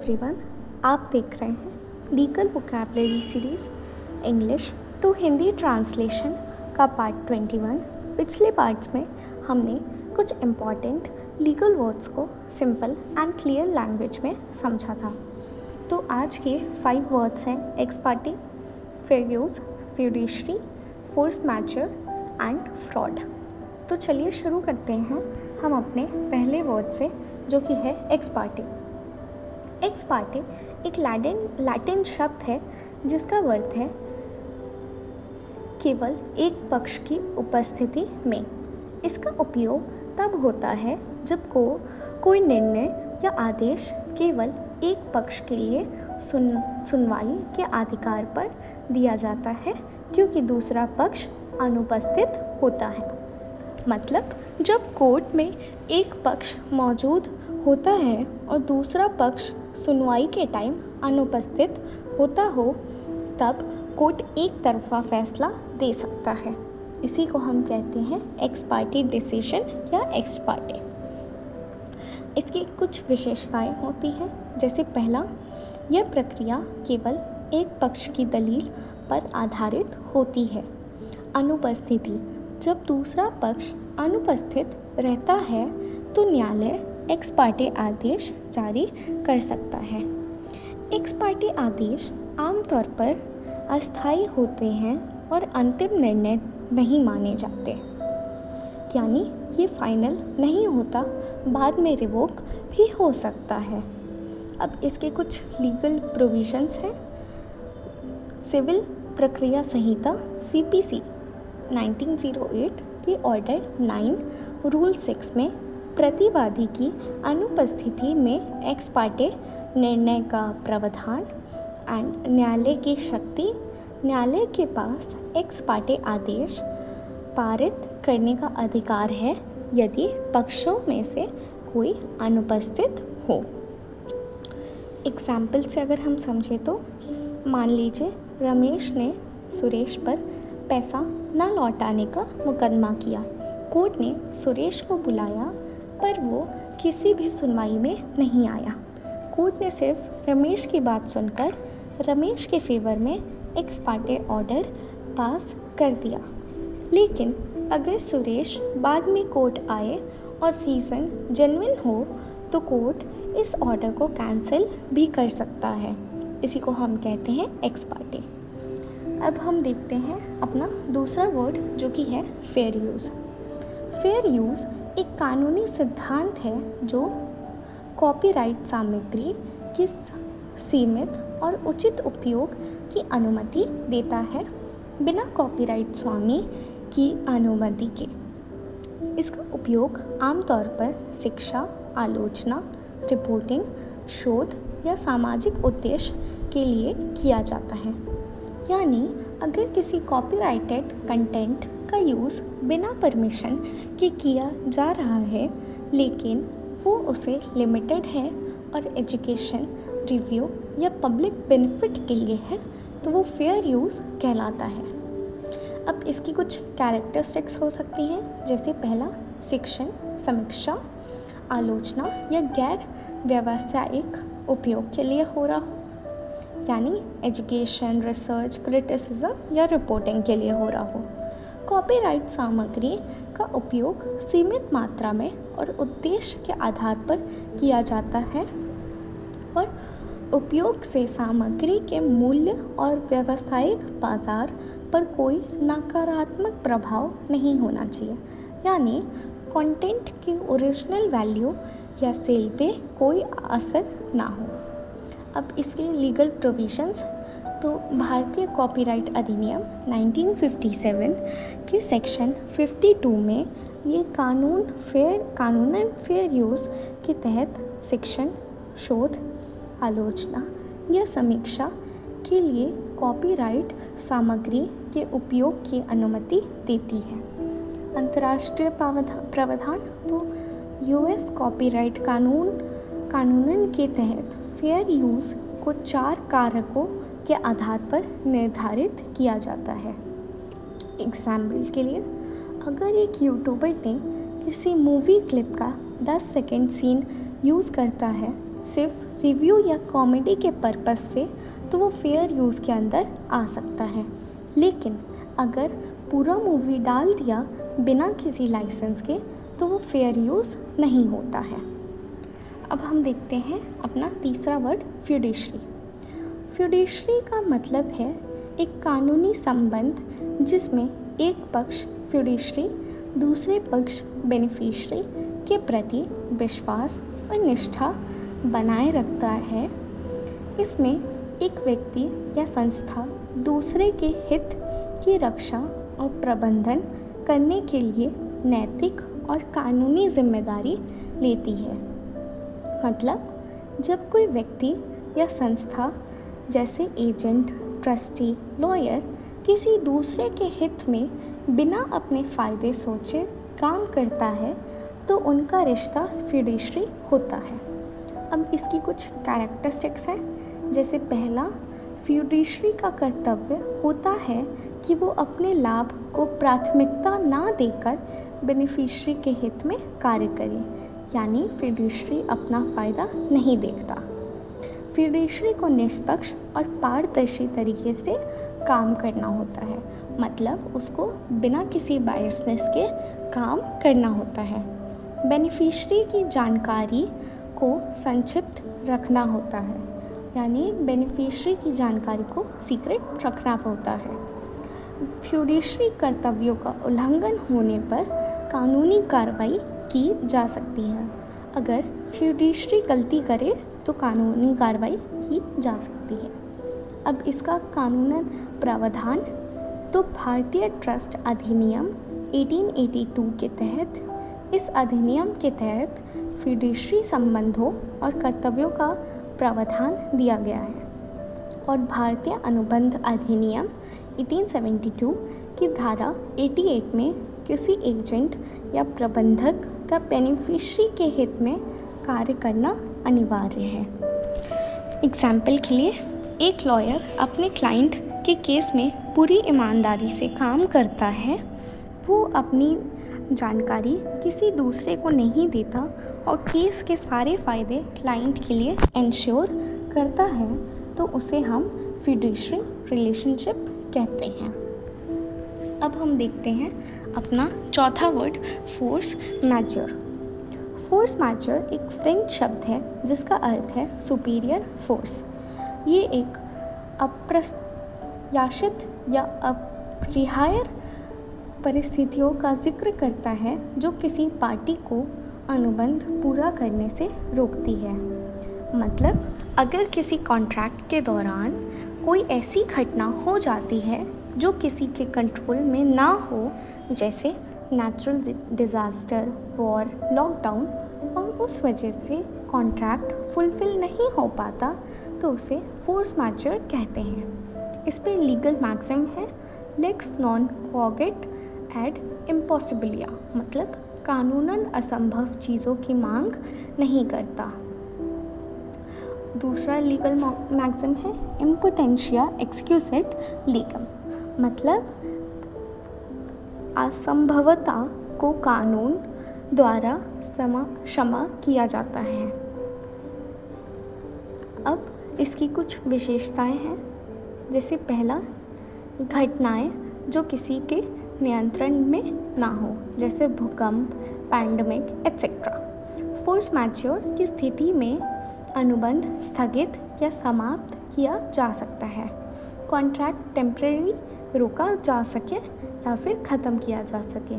Everyone, आप देख रहे हैं legal vocabulary series English to Hindi translation का पार्ट 21। पिछले पार्ट्स में हमने कुछ इम्पॉर्टेंट लीगल वर्ड्स को सिंपल एंड क्लियर लैंग्वेज में समझा था। तो आज के 5 वर्ड्स हैं ex parte, fair use, fiduciary, force majeure and fraud. तो चलिए शुरू करते हैं हम अपने पहले वर्ड से, जो कि है एक्स पार्टी। एक्स पार्टी एक लैटिन शब्द है जिसका अर्थ है केवल एक पक्ष की उपस्थिति में। इसका उपयोग तब होता है जब कोई निर्णय या आदेश केवल एक पक्ष के लिए सुनवाई के अधिकार पर दिया जाता है, क्योंकि दूसरा पक्ष अनुपस्थित होता है। मतलब जब कोर्ट में एक पक्ष मौजूद होता है और दूसरा पक्ष सुनवाई के टाइम अनुपस्थित होता हो, तब कोर्ट एक तरफा फैसला दे सकता है। इसी को हम कहते हैं एक्स पार्टी डिसीजन या एक्स पार्टी। इसकी कुछ विशेषताएं होती हैं, जैसे पहला, यह प्रक्रिया केवल एक पक्ष की दलील पर आधारित होती है। अनुपस्थिति, जब दूसरा पक्ष अनुपस्थित रहता है तो न्यायालय एक्स पार्टी आदेश जारी कर सकता है। एक्स पार्टी आदेश आमतौर पर अस्थायी होते हैं और अंतिम निर्णय नहीं माने जाते, यानी ये फाइनल नहीं होता, बाद में रिवोक भी हो सकता है। अब इसके कुछ लीगल प्रोविजंस हैं। सिविल प्रक्रिया संहिता CPC 1908 के ऑर्डर 9 रूल 6 में प्रतिवादी की अनुपस्थिति में एक्स पार्टी निर्णय का प्रावधान एंड न्यायालय की शक्ति, न्यायालय के पास एक्स पार्टी आदेश पारित करने का अधिकार है यदि पक्षों में से कोई अनुपस्थित हो। एग्जाम्पल से अगर हम समझें तो मान लीजिए रमेश ने सुरेश पर पैसा न लौटाने का मुकदमा किया। कोर्ट ने सुरेश को बुलाया पर वो किसी भी सुनवाई में नहीं आया। कोर्ट ने सिर्फ रमेश की बात सुनकर रमेश के फेवर में एक्स पार्टी ऑर्डर पास कर दिया। लेकिन अगर सुरेश बाद में कोर्ट आए और रीज़न जेन्युइन हो तो कोर्ट इस ऑर्डर को कैंसिल भी कर सकता है। इसी को हम कहते हैं एक्स पार्टी। अब हम देखते हैं अपना दूसरा वर्ड, जो कि है फेयर यूज़। फेयर यूज़ एक कानूनी सिद्धांत है जो कॉपीराइट सामग्री की सीमित और उचित उपयोग की अनुमति देता है, बिना कॉपीराइट स्वामी की अनुमति के। इसका उपयोग आमतौर पर शिक्षा, आलोचना, रिपोर्टिंग, शोध या सामाजिक उद्देश्य के लिए किया जाता है। यानी अगर किसी कॉपीराइटेड कंटेंट का यूज़ बिना परमिशन के किया जा रहा है, लेकिन वो उसे लिमिटेड है और एजुकेशन, रिव्यू या पब्लिक बेनिफिट के लिए है, तो वो फेयर यूज़ कहलाता है। अब इसकी कुछ कैरेक्टरिस्टिक्स हो सकती हैं, जैसे पहला, शिक्षण, समीक्षा, आलोचना या गैर व्यावसायिक उपयोग के लिए हो रहा हो, यानी एजुकेशन, रिसर्च, क्रिटिसिज्म या रिपोर्टिंग के लिए हो रहा हो। कॉपीराइट सामग्री का उपयोग सीमित मात्रा में और उद्देश्य के आधार पर किया जाता है और उपयोग से सामग्री के मूल्य और व्यावसायिक बाजार पर कोई नकारात्मक प्रभाव नहीं होना चाहिए, यानी कंटेंट की ओरिजिनल वैल्यू या सेल पे कोई असर ना हो। अब इसके लीगल प्रोविजंस, तो भारतीय कॉपीराइट अधिनियम 1957 के सेक्शन 52 में ये कानूनन फेयर यूज़ के तहत शिक्षण, शोध, आलोचना या समीक्षा के लिए कॉपीराइट सामग्री के उपयोग की अनुमति देती है। अंतर्राष्ट्रीय प्रावधान, तो US कॉपीराइट कानूनन के तहत फेयर यूज़ को 4 कारकों के आधार पर निर्धारित किया जाता है। एग्जाम्पल के लिए, अगर एक यूट्यूबर ने किसी मूवी क्लिप का 10 सेकेंड सीन यूज़ करता है सिर्फ रिव्यू या कॉमेडी के पर्पस से तो वो फेयर यूज़ के अंदर आ सकता है, लेकिन अगर पूरा मूवी डाल दिया बिना किसी लाइसेंस के तो वो फेयर यूज़ नहीं होता है। अब हम देखते हैं अपना तीसरा वर्ड फ्यूडिशरी। फ्यूडिशरी का मतलब है एक कानूनी संबंध जिसमें एक पक्ष फ्यूडिशरी दूसरे पक्ष बेनिफिशरी के प्रति विश्वास और निष्ठा बनाए रखता है। इसमें एक व्यक्ति या संस्था दूसरे के हित की रक्षा और प्रबंधन करने के लिए नैतिक और कानूनी जिम्मेदारी लेती है। मतलब जब कोई व्यक्ति या संस्था जैसे एजेंट, ट्रस्टी, लॉयर किसी दूसरे के हित में बिना अपने फ़ायदे सोचे काम करता है तो उनका रिश्ता फ्यूडिशरी होता है। अब इसकी कुछ कैरेक्टरिस्टिक्स हैं। जैसे पहला, फ्यूडिशरी का कर्तव्य होता है कि वो अपने लाभ को प्राथमिकता ना देकर बेनिफिशरी के हित में कार्य करे, यानी फ्यूडिशरी अपना फ़ायदा नहीं देखता। फ्यूडिशरी को निष्पक्ष और पारदर्शी तरीके से काम करना होता है, मतलब उसको बिना किसी बायसनेस के काम करना होता है। बेनिफिशरी की जानकारी को संक्षिप्त रखना होता है, यानी बेनिफिशरी की जानकारी को सीक्रेट रखना होता है। फ्यूडिशरी कर्तव्यों का उल्लंघन होने पर कानूनी कार्रवाई की जा सकती है। अगर फ्यूडिशरी गलती करे तो कानूनी कार्रवाई की जा सकती है। अब इसका कानूनन प्रावधान तो भारतीय ट्रस्ट अधिनियम 1882 के तहत, इस अधिनियम के तहत फ्यूडिशरी संबंधों और कर्तव्यों का प्रावधान दिया गया है और भारतीय अनुबंध अधिनियम 1872 की धारा 88 में किसी एजेंट या प्रबंधक का बेनिफिशरी के हित में कार्य करना अनिवार्य है। एग्जाम्पल के लिए, एक लॉयर अपने क्लाइंट के केस में पूरी ईमानदारी से काम करता है। वो अपनी जानकारी किसी दूसरे को नहीं देता और केस के सारे फ़ायदे क्लाइंट के लिए इंश्योर करता है, तो उसे हम फ्यूडिशरी रिलेशनशिप कहते हैं। अब हम देखते हैं अपना चौथा word, force measure. Force measure एक फ्रेंच शब्द है जिसका अर्थ है सुपीरियर फोर्स। ये एक अप्रत्याशित या अपरिहार्य परिस्थितियों का जिक्र करता है जो किसी पार्टी को अनुबंध पूरा करने से रोकती है। मतलब अगर किसी कॉन्ट्रैक्ट के दौरान कोई ऐसी घटना हो जाती है जो किसी के कंट्रोल में ना हो, जैसे नेचुरल डिज़ास्टर, वॉर, लॉकडाउन, और उस वजह से कॉन्ट्रैक्ट फुलफ़िल नहीं हो पाता, तो उसे फोर्स मैजर कहते हैं। इस पे लीगल मैक्सिम है, लेक्स नॉन क्वागेट एड इम्पॉसिबिलिया, मतलब कानूनन असंभव चीज़ों की मांग नहीं करता। दूसरा लीगल मैक्सिम है इम्पोटेंशिया एक्सक्यूसेट लीगम, मतलब असंभवता को कानून द्वारा क्षमा किया जाता है। अब इसकी कुछ विशेषताएं हैं। जैसे पहला, घटनाएं जो किसी के नियंत्रण में ना हो, जैसे भूकंप, पैंडेमिक एट्सेट्रा। फोर्स मैज्योर की स्थिति में अनुबंध स्थगित या समाप्त किया जा सकता है। कॉन्ट्रैक्ट टेम्परेरी रोका जा सके या फिर ख़त्म किया जा सके।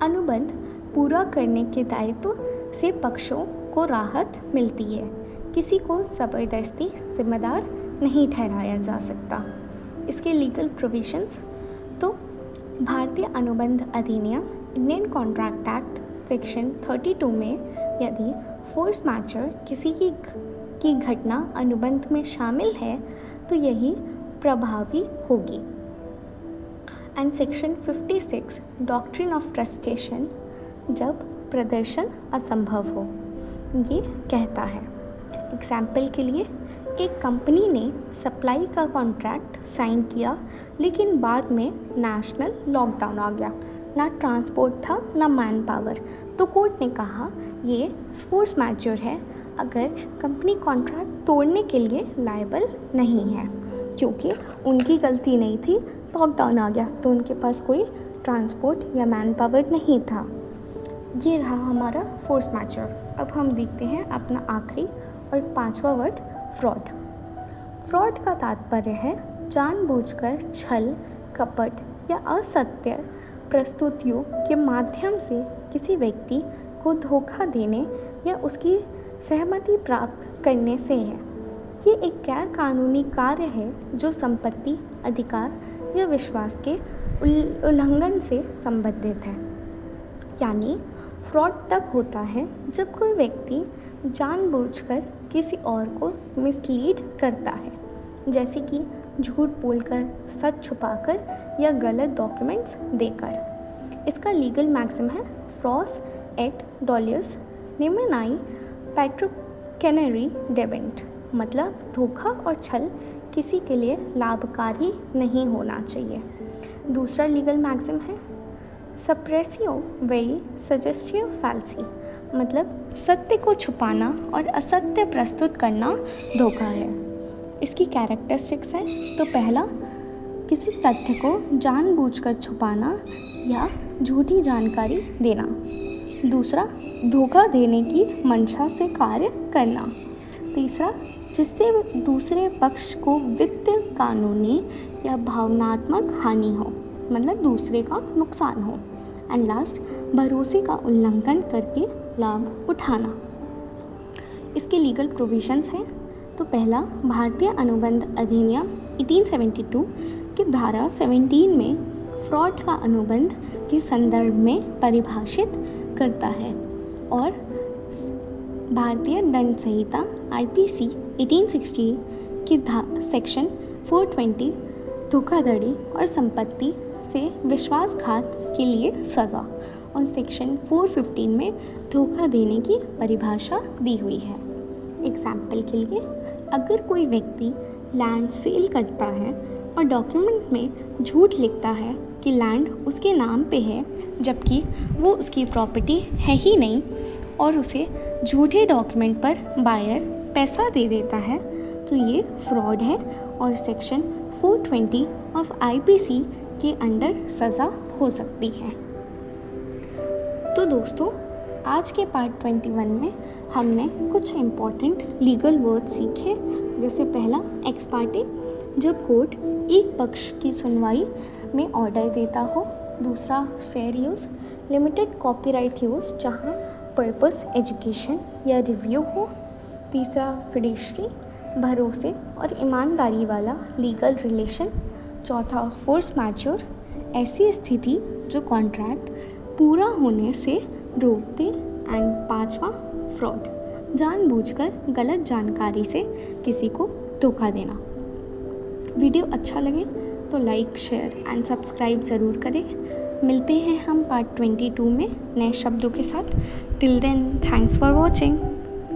अनुबंध पूरा करने के दायित्व से पक्षों को राहत मिलती है। किसी को ज़बरदस्ती जिम्मेदार नहीं ठहराया जा सकता। इसके लीगल प्रोविजंस तो भारतीय अनुबंध अधिनियम इंडियन कॉन्ट्रैक्ट एक्ट सेक्शन 32 में यदि फोर्स मैजर किसी की घटना अनुबंध में शामिल है तो यही प्रभावी होगी। एंड सेक्शन 56 डॉक्ट्रिन ऑफ ट्रस्टेशन, जब प्रदर्शन असंभव हो, ये कहता है। एग्जाम्पल के लिए, एक कंपनी ने सप्लाई का कॉन्ट्रैक्ट साइन किया, लेकिन बाद में नेशनल लॉकडाउन आ गया, ना ट्रांसपोर्ट था ना मैन पावर, तो कोर्ट ने कहा ये फोर्स मैजर है, अगर कंपनी कॉन्ट्रैक्ट तोड़ने के लिए लायबल नहीं है, क्योंकि उनकी गलती नहीं थी, लॉकडाउन आ गया तो उनके पास कोई ट्रांसपोर्ट या मैन पावर नहीं था। ये रहा हमारा फोर्स मैजेure। अब हम देखते हैं अपना आखिरी और 5वां वर्ड, फ्रॉड। फ्रॉड का तात्पर्य है जानबूझकर छल, कपट या असत्य प्रस्तुतियों के माध्यम से किसी व्यक्ति को धोखा देने या उसकी सहमति प्राप्त करने से है। ये एक गैर कानूनी कार्य है जो संपत्ति, अधिकार या विश्वास के उल्लंघन से संबंधित है। यानी फ्रॉड तब होता है जब कोई व्यक्ति जानबूझकर किसी और को मिसलीड करता है, जैसे कि झूठ बोलकर, सच छुपाकर या गलत डॉक्यूमेंट्स देकर। इसका लीगल मैक्सिम है फ्रॉस एट डॉलियस निमेनाई पैट्रोकेनरी डेवेंट, मतलब धोखा और छल किसी के लिए लाभकारी नहीं होना चाहिए। दूसरा लीगल मैक्सिम है सप्रेसियो वेरी सजेस्टिव फैल्सी, मतलब सत्य को छुपाना और असत्य प्रस्तुत करना धोखा है। इसकी कैरेक्टरिस्टिक्स हैं तो पहला, किसी तथ्य को जानबूझकर छुपाना या झूठी जानकारी देना। दूसरा, धोखा देने की मंशा से कार्य करना। तीसरा, जिससे दूसरे पक्ष को वित्तीय, कानूनी या भावनात्मक हानि हो, मतलब दूसरे का नुकसान हो। एंड लास्ट, भरोसे का उल्लंघन करके लाभ उठाना। इसके लीगल प्रोविजंस हैं तो पहला, भारतीय अनुबंध अधिनियम 1872 की धारा 17 में फ्रॉड का अनुबंध के संदर्भ में परिभाषित करता है, और भारतीय दंड संहिता IPC 1860 की सेक्शन 420 धोखाधड़ी और संपत्ति से विश्वासघात के लिए सज़ा, और सेक्शन 415 में धोखा देने की परिभाषा दी हुई है। एग्जाम्पल के लिए, अगर कोई व्यक्ति लैंड सेल करता है और डॉक्यूमेंट में झूठ लिखता है कि लैंड उसके नाम पे है, जबकि वो उसकी प्रॉपर्टी है ही नहीं, और उसे झूठे डॉक्यूमेंट पर बायर पैसा दे देता है, तो ये फ्रॉड है और सेक्शन 420 ऑफ IPC के अंडर सज़ा हो सकती है। तो दोस्तों, आज के पार्ट 21 में हमने कुछ इम्पॉर्टेंट लीगल वर्ड सीखे, जैसे पहला, एक्स पार्टी, जब कोर्ट एक पक्ष की सुनवाई में ऑर्डर देता हो। दूसरा, fair use, limited copyright use जहाँ पर्पस एजुकेशन या रिव्यू हो। तीसरा, फिड्यूशियरी, भरोसे और ईमानदारी वाला लीगल रिलेशन। चौथा, फोर्स मैजेure, ऐसी स्थिति जो कॉन्ट्रैक्ट पूरा होने से रोक दे। एंड पांचवा, फ्रॉड, जानबूझकर गलत जानकारी से किसी को धोखा देना। वीडियो अच्छा लगे तो लाइक, शेयर एंड सब्सक्राइब ज़रूर करें। मिलते हैं हम पार्ट 22 में नए शब्दों के साथ। Till then, thanks for watching.